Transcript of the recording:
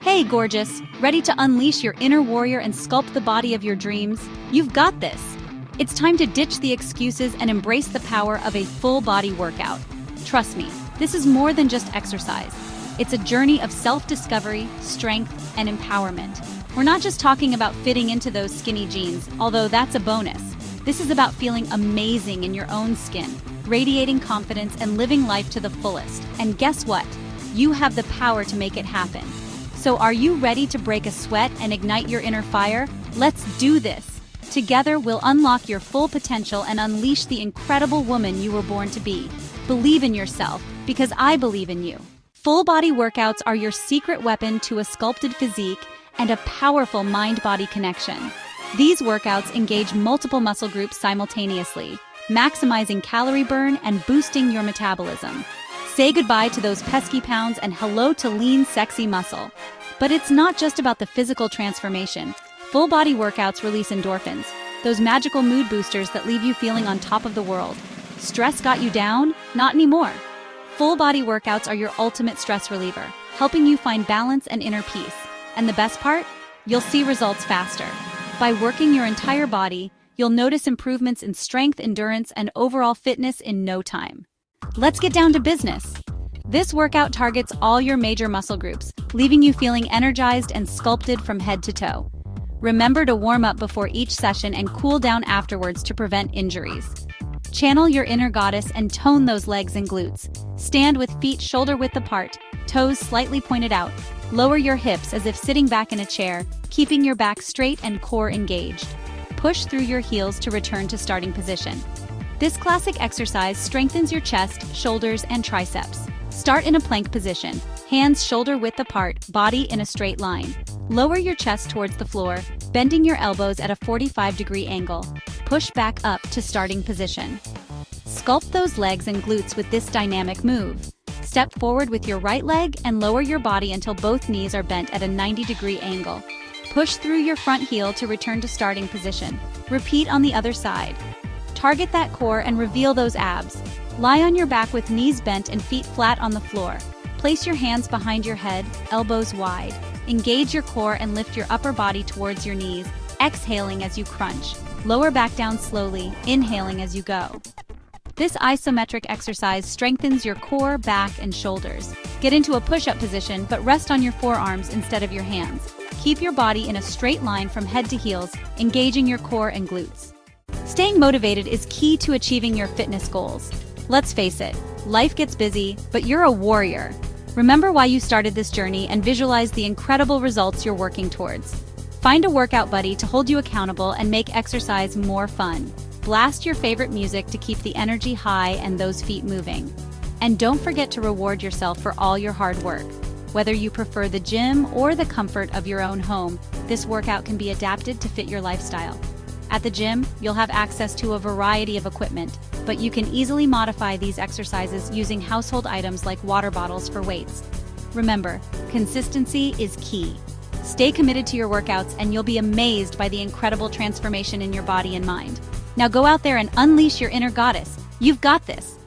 Hey, gorgeous! Ready to unleash your inner warrior and sculpt the body of your dreams? You've got this! It's time to ditch the excuses and embrace the power of a full-body workout. Trust me, this is more than just exercise. It's a journey of self-discovery, strength, and empowerment. We're not just talking about fitting into those skinny jeans, although that's a bonus. This is about feeling amazing in your own skin, radiating confidence and living life to the fullest. And guess what? You have the power to make it happen. So are you ready to break a sweat and ignite your inner fire? Let's do this! Together we'll unlock your full potential and unleash the incredible woman you were born to be. Believe in yourself, because I believe in you. Full-body workouts are your secret weapon to a sculpted physique and a powerful mind-body connection. These workouts engage multiple muscle groups simultaneously, maximizing calorie burn and boosting your metabolism. Say goodbye to those pesky pounds and hello to lean, sexy muscle. But it's not just about the physical transformation. Full-body workouts release endorphins, those magical mood boosters that leave you feeling on top of the world. Stress got you down? Not anymore. Full-body workouts are your ultimate stress reliever, helping you find balance and inner peace. And the best part? You'll see results faster. By working your entire body, you'll notice improvements in strength, endurance, and overall fitness in no time. Let's get down to business. This workout targets all your major muscle groups, leaving you feeling energized and sculpted from head to toe. Remember to warm up before each session and cool down afterwards to prevent injuries. Channel your inner goddess and tone those legs and glutes. Stand with feet shoulder-width apart, toes slightly pointed out. Lower your hips as if sitting back in a chair, keeping your back straight and core engaged. Push through your heels to return to starting position. This classic exercise strengthens your chest, shoulders, and triceps. Start in a plank position, hands shoulder-width apart, body in a straight line. Lower your chest towards the floor, bending your elbows at a 45-degree angle. Push back up to starting position. Sculpt those legs and glutes with this dynamic move. Step forward with your right leg and lower your body until both knees are bent at a 90-degree angle. Push through your front heel to return to starting position. Repeat on the other side. Target that core and reveal those abs. Lie on your back with knees bent and feet flat on the floor. Place your hands behind your head, elbows wide. Engage your core and lift your upper body towards your knees, exhaling as you crunch. Lower back down slowly, inhaling as you go. This isometric exercise strengthens your core, back, and shoulders. Get into a push-up position, but rest on your forearms instead of your hands. Keep your body in a straight line from head to heels, engaging your core and glutes. Staying motivated is key to achieving your fitness goals. Let's face it, life gets busy, but you're a warrior. Remember why you started this journey and visualize the incredible results you're working towards. Find a workout buddy to hold you accountable and make exercise more fun. Blast your favorite music to keep the energy high and those feet moving. And don't forget to reward yourself for all your hard work. Whether you prefer the gym or the comfort of your own home, this workout can be adapted to fit your lifestyle. At the gym, you'll have access to a variety of equipment, but you can easily modify these exercises using household items like water bottles for weights. Remember, consistency is key. Stay committed to your workouts and you'll be amazed by the incredible transformation in your body and mind. Now go out there and unleash your inner goddess. You've got this.